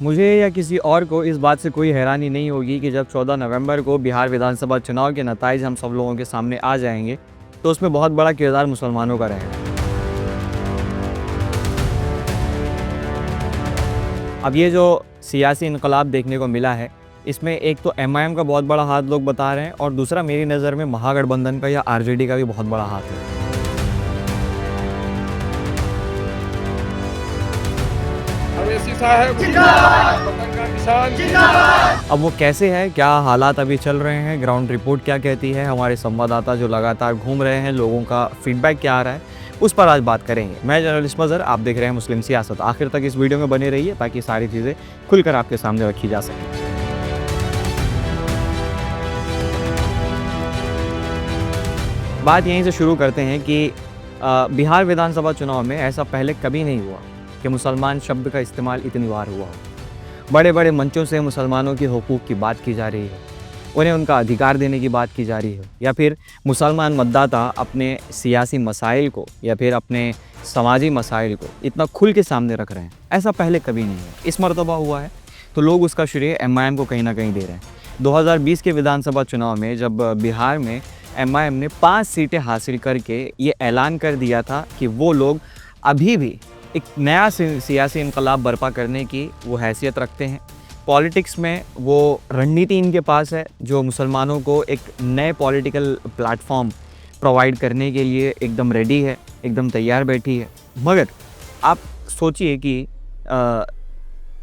मुझे या किसी और को इस बात से कोई हैरानी नहीं होगी कि जब 14 नवंबर को बिहार विधानसभा चुनाव के नताइज हम सब लोगों के सामने आ जाएंगे तो उसमें बहुत बड़ा किरदार मुसलमानों का रहेगा। अब ये जो सियासी इनकलाब देखने को मिला है, इसमें एक तो एमआईएम का बहुत बड़ा हाथ लोग बता रहे हैं और दूसरा मेरी नज़र में महागठबंधन का या आरजेडी का भी बहुत बड़ा हाथ है। अब वो कैसे है, क्या हालात अभी चल रहे हैं, ग्राउंड रिपोर्ट क्या कहती है, हमारे संवाददाता जो लगातार घूम रहे हैं, लोगों का फीडबैक क्या आ रहा है, उस पर आज बात करेंगे। मैं जर्नलिस्ट मजहर, आप देख रहे हैं मुस्लिम सियासत। आखिर तक इस वीडियो में बने रहिए ताकि सारी चीज़ें खुलकर आपके सामने रखी जा सकें। बात यहीं से शुरू करते हैं कि बिहार विधानसभा चुनाव में ऐसा पहले कभी नहीं हुआ कि मुसलमान शब्द का इस्तेमाल इतनी बार हुआ हो। बड़े बड़े मंचों से मुसलमानों के हुकूक की बात की जा रही है, उन्हें उनका अधिकार देने की बात की जा रही है, या फिर मुसलमान मतदाता अपने सियासी मसाइल को या फिर अपने समाजी मसाइल को इतना खुल के सामने रख रहे हैं। ऐसा पहले कभी नहीं है, इस मरतबा हुआ है तो लोग उसका श्रेय एमआईएम को कहीं ना कहीं दे रहे हैं। 2020 के विधानसभा चुनाव में जब बिहार में एमआईएम ने 5 सीटें हासिल करके ये ऐलान कर दिया था कि वो लोग अभी भी एक नया सियासी इनकलाब बर्पा करने की वो हैसियत रखते हैं। पॉलिटिक्स में वो रणनीति इनके पास है जो मुसलमानों को एक नए पॉलिटिकल प्लेटफॉर्म प्रोवाइड करने के लिए एकदम रेडी है, एकदम तैयार बैठी है। मगर आप सोचिए कि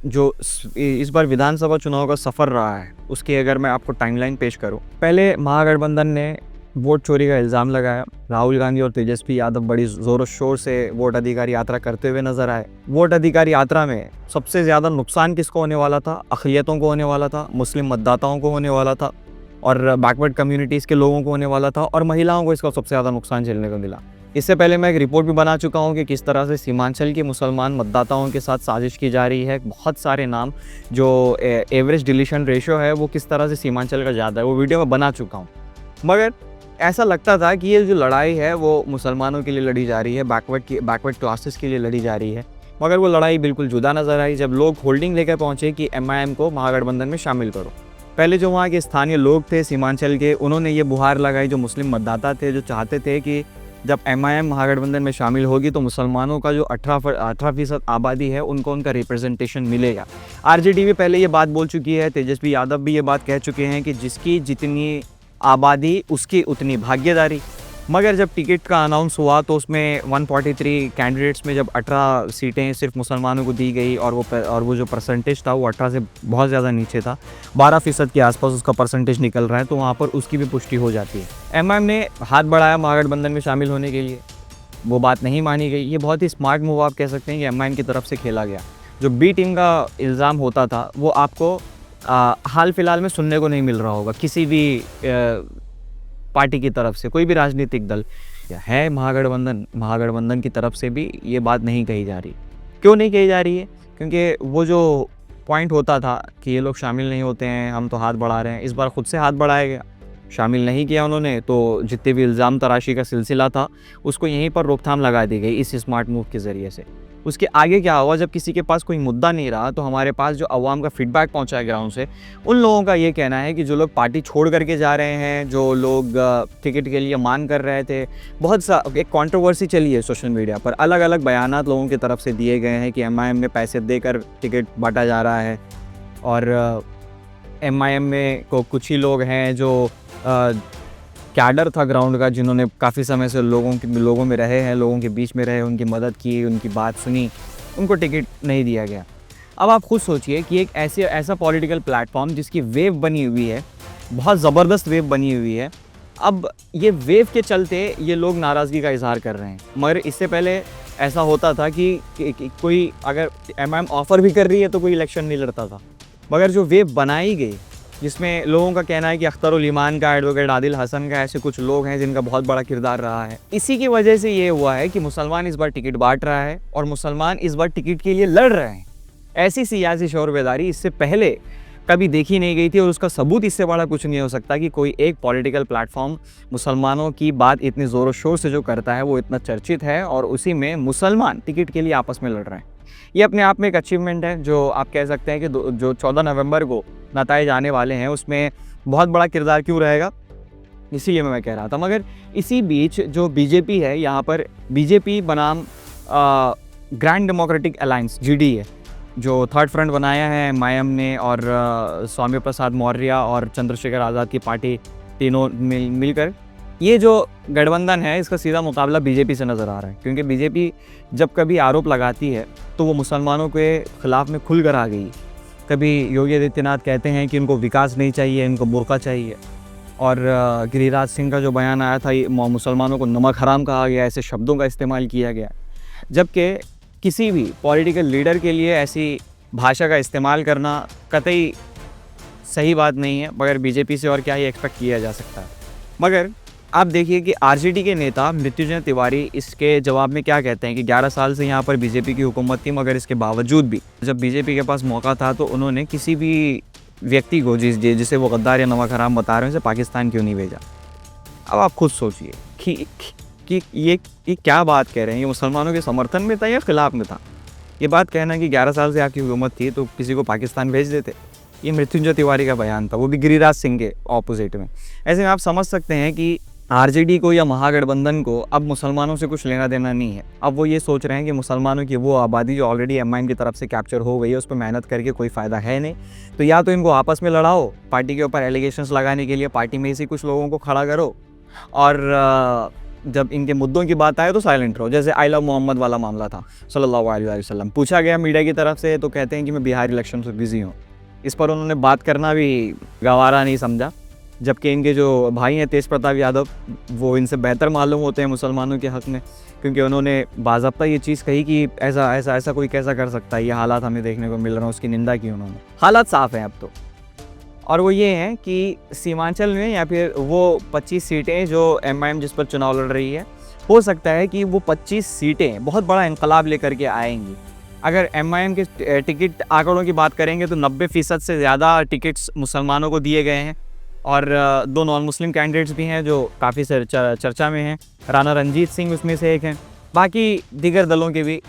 जो इस बार विधानसभा चुनाव का सफ़र रहा है उसकी अगर मैं आपको टाइमलाइन पेश करूं, पहले महागठबंधन ने वोट चोरी का इल्ज़ाम लगाया। राहुल गांधी और तेजस्वी यादव बड़ी ज़ोर शोर से वोट अधिकार यात्रा करते हुए नजर आए। वोट अधिकार यात्रा में सबसे ज़्यादा नुकसान किसको होने वाला था? अक़लियतों को होने वाला था, मुस्लिम मतदाताओं को होने वाला था और बैकवर्ड कम्युनिटीज़ के लोगों को होने वाला था, और महिलाओं को इसका सबसे ज़्यादा नुकसान झेलने को मिला। इससे पहले मैं एक रिपोर्ट भी बना चुका हूँ कि किस तरह से सीमांचल के मुसलमान मतदाताओं के साथ साजिश की जा रही है। बहुत सारे नाम जो एवरेज डिलीशन रेशो है वो किस तरह से सीमांचल का ज़्यादा है, वो वीडियो में बना चुका हूँ। मगर ऐसा लगता था कि ये जो लड़ाई है वो मुसलमानों के लिए लड़ी जा रही है, बैकवर्ड क्लासेस के लिए लड़ी जा रही है। मगर वो लड़ाई बिल्कुल जुदा नज़र आई जब लोग होल्डिंग लेकर पहुँचे कि एमआईएम को महागठबंधन में शामिल करो। पहले जो वहाँ के स्थानीय लोग थे सीमांचल के, उन्होंने ये बुहार लगाई, जो मुस्लिम मतदाता थे जो चाहते थे कि जब एमआईएम महागठबंधन में शामिल होगी तो मुसलमानों का जो 18% आबादी है उनको उनका रिप्रेजेंटेशन मिलेगा। आरजेडी भी पहले ये बात बोल चुकी है, तेजस्वी यादव भी ये बात कह चुके हैं कि जिसकी जितनी आबादी उसकी उतनी भागीदारी। मगर जब टिकट का अनाउंस हुआ तो उसमें 143 कैंडिडेट्स में जब 18 सीटें सिर्फ मुसलमानों को दी गई और वो जो परसेंटेज था वो 18 से बहुत ज़्यादा नीचे था, 12% के आसपास उसका परसेंटेज निकल रहा है, तो वहाँ पर उसकी भी पुष्टि हो जाती है। एमआईएम ने हाथ बढ़ाया महागठबंधन में शामिल होने के लिए, वो बात नहीं मानी गई। ये बहुत ही स्मार्ट मूव आप कह सकते हैं कि एमआईएम की तरफ से खेला गया। जो बी टीम का इल्ज़ाम होता था वो आपको हाल फिलहाल में सुनने को नहीं मिल रहा होगा किसी भी पार्टी की तरफ से, कोई भी राजनीतिक दल है महागठबंधन की तरफ से भी ये बात नहीं कही जा रही। क्यों नहीं कही जा रही है? क्योंकि वो जो पॉइंट होता था कि ये लोग शामिल नहीं होते हैं, हम तो हाथ बढ़ा रहे हैं, इस बार खुद से हाथ बढ़ाया गया, शामिल नहीं किया उन्होंने, तो जितने भी इल्ज़ाम तराशी का सिलसिला था उसको यहीं पर रोकथाम लगा दी गई इस स्मार्ट मूव के ज़रिए से। उसके आगे क्या हुआ, जब किसी के पास कोई मुद्दा नहीं रहा तो हमारे पास जो अवाम का फीडबैक पहुंचा है ग्राउंड से, उन लोगों का ये कहना है कि जो लोग पार्टी छोड़ करके जा रहे हैं, जो लोग टिकट के लिए मांग कर रहे थे, बहुत सा एक कंट्रोवर्सी चली है सोशल मीडिया पर, अलग अलग बयानात लोगों की तरफ से दिए गए हैं कि एमआईएम में पैसे देकर टिकट बांटा जा रहा है और एमआईएम में को कुछ ही लोग हैं जो कैडर था ग्राउंड का, जिन्होंने काफ़ी समय से लोगों में रहे हैं, लोगों के बीच में रहे, उनकी मदद की, उनकी बात सुनी, उनको टिकट नहीं दिया गया। अब आप खुद सोचिए कि एक ऐसा पॉलिटिकल प्लेटफॉर्म जिसकी वेव बनी हुई है, बहुत ज़बरदस्त वेव बनी हुई है, अब ये वेव के चलते ये लोग नाराज़गी का इजहार कर रहे हैं। मगर इससे पहले ऐसा होता था कि कोई अगर एमआईएम ऑफ़र भी कर रही है तो कोई इलेक्शन नहीं लड़ता था। मगर जो वेव बनाई गई जिसमें लोगों का कहना है कि अख्तरुल ईमान का, एडवोकेट आदिल हसन का, ऐसे कुछ लोग हैं जिनका बहुत बड़ा किरदार रहा है, इसी की वजह से ये हुआ है कि मुसलमान इस बार टिकट बांट रहा है और मुसलमान इस बार टिकट के लिए लड़ रहे हैं। ऐसी सियासी शौर बेदारी इससे पहले कभी देखी नहीं गई थी और उसका सबूत इससे बड़ा कुछ नहीं हो सकता कि कोई एक पॉलिटिकल प्लेटफॉर्म मुसलमानों की बात इतनी ज़ोर शोर से जो करता है वो इतना चर्चित है और उसी में मुसलमान टिकट के लिए आपस में लड़ रहे हैं। ये अपने आप में एक अचीवमेंट है जो आप कह सकते हैं कि जो 14 नवंबर को नताइज आने वाले हैं उसमें बहुत बड़ा किरदार क्यों रहेगा, इसीलिए मैं कह रहा था। मगर इसी बीच जो बीजेपी है, यहाँ पर बीजेपी बनाम ग्रैंड डेमोक्रेटिक अलायंस GD है, जो थर्ड फ्रंट बनाया है MIM ने, और स्वामी प्रसाद मौर्य और चंद्रशेखर आज़ाद की पार्टी तीनों मिलकर ये जो गठबंधन है इसका सीधा मुकाबला बीजेपी से नज़र आ रहा है। क्योंकि बीजेपी जब कभी आरोप लगाती है तो वो मुसलमानों के ख़िलाफ़ में खुल कर आ गई। कभी योगी आदित्यनाथ कहते हैं कि इनको विकास नहीं चाहिए, इनको बुर्का चाहिए, और गिरिराज सिंह का जो बयान आया था मुसलमानों को नमक हराम कहा गया, ऐसे शब्दों का इस्तेमाल किया गया। जबकि किसी भी पॉलिटिकल लीडर के लिए ऐसी भाषा का इस्तेमाल करना कतई सही बात नहीं है, मगर बीजेपी से और क्या ही एक्सपेक्ट किया जा सकता है। मगर आप देखिए कि RJD के नेता मृत्युंजय तिवारी इसके जवाब में क्या कहते हैं कि 11 साल से यहाँ पर बीजेपी की हुकूमत थी, मगर इसके बावजूद भी जब बीजेपी के पास मौका था तो उन्होंने किसी भी व्यक्ति को जिसे वो गद्दार या नमक हराम बता रहे हैं उसे पाकिस्तान क्यों नहीं भेजा। अब आप खुद सोचिए कि ये क्या बात कह रहे हैं, ये मुसलमानों के समर्थन में था या खिलाफ में था। ये बात कहना कि 11 साल से आपकी हुकूमत थी तो किसी को पाकिस्तान भेज देते, ये मृत्युंजय तिवारी का बयान था, वो भी गिरिराज सिंह के ऑपोजिट में। ऐसे में आप समझ सकते हैं कि RJD को या महागठबंधन को अब मुसलमानों से कुछ लेना देना नहीं है। अब वो ये सोच रहे हैं कि मुसलमानों की वो आबादी जो ऑलरेडी MIM की तरफ से कैप्चर हो गई है उस पर मेहनत करके कोई फ़ायदा है नहीं, तो या तो इनको आपस में लड़ाओ, पार्टी के ऊपर एलिगेशंस लगाने के लिए पार्टी में से कुछ लोगों को खड़ा करो, और जब इनके मुद्दों की बात आए तो साइलेंट रहो। जैसे आई लव मोहम्मद वाला मामला था सल्लल्लाहु अलैहि वसल्लम, पूछा गया मीडिया की तरफ से तो कहते हैं कि मैं बिहार इलेक्शन से बिज़ी हूँ। इस पर उन्होंने बात करना भी गवारा नहीं समझा, जबकि इनके जो भाई हैं तेज प्रताप यादव वो इनसे बेहतर मालूम होते हैं मुसलमानों के हक़ में, क्योंकि उन्होंने बाज़ाब्ता ये चीज़ कही कि ऐसा कोई कैसा कर सकता है, ये हालात हमें देखने को मिल रहे हैं, उसकी निंदा की उन्होंने। हालात साफ़ हैं अब तो, और वो ये हैं कि सीमांचल में या फिर वो 25 सीटें जो MIM जिस पर चुनाव लड़ रही है, हो सकता है कि वो 25 सीटें बहुत बड़ा इनकलाब लेकर के आएंगी। अगर MIM के टिकट आंकड़ों की बात करेंगे तो 90% से ज़्यादा टिकट्स मुसलमानों को दिए गए हैं, और 2 नॉन मुस्लिम कैंडिडेट्स भी हैं जो काफ़ी चर्चा में हैं। राणा रंजीत सिंह उसमें से एक हैं, बाकी दीगर दलों के भी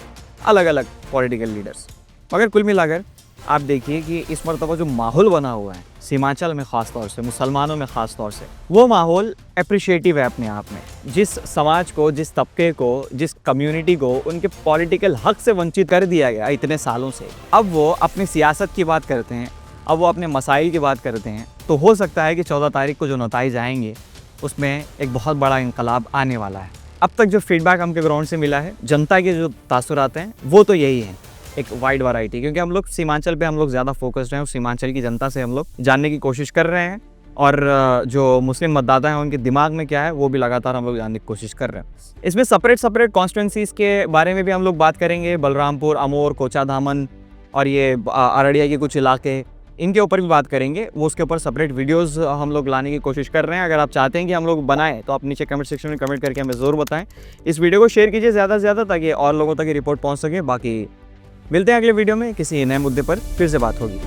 अलग अलग पॉलिटिकल लीडर्स। मगर कुल मिलाकर आप देखिए कि इस मरतबा जो माहौल बना हुआ है सीमांचल में, ख़ास तौर से मुसलमानों में ख़ास तौर से, वो माहौल अप्रिशिएटिव है अपने आप में। जिस समाज को, जिस तबके को, जिस कम्युनिटी को उनके पॉलिटिकल हक से वंचित कर दिया गया इतने सालों से, अब वो अपनी सियासत की बात करते हैं, अब वो अपने मसाइल की बात करते हैं। तो हो सकता है कि 14 तारीख को जो नताइज आएंगे उसमें एक बहुत बड़ा इनकलाब आने वाला है। अब तक जो फीडबैक हमके ग्राउंड से मिला है, जनता के जो तासुरात हैं वो तो यही हैं, एक वाइड वैरायटी, क्योंकि हम लोग सीमांचल पे हम लोग ज़्यादा फोकस्ड हैं और सीमांचल की जनता से हम लोग जानने की कोशिश कर रहे हैं, और जो मुस्लिम मतदाता हैं उनके दिमाग में क्या है वो भी लगातार हम लोग जानने की कोशिश कर रहे हैं। इसमें सेपरेट कॉन्स्टिट्यूंसीज़ के बारे में भी हम लोग बात करेंगे, बलरामपुर, अमोर, कोचाधामन और ये अररिया के कुछ इलाके, इनके ऊपर भी बात करेंगे। वो उसके ऊपर सेपरेट वीडियोस हम लोग लाने की कोशिश कर रहे हैं। अगर आप चाहते हैं कि हम लोग बनाएं तो आप नीचे कमेंट सेक्शन में कमेंट करके हमें ज़रूर बताएं। इस वीडियो को शेयर कीजिए ज़्यादा से ज़्यादा, ताकि और लोगों तक ये रिपोर्ट पहुंच सके। बाकी मिलते हैं अगले वीडियो में, किसी नए मुद्दे पर फिर से बात होगी।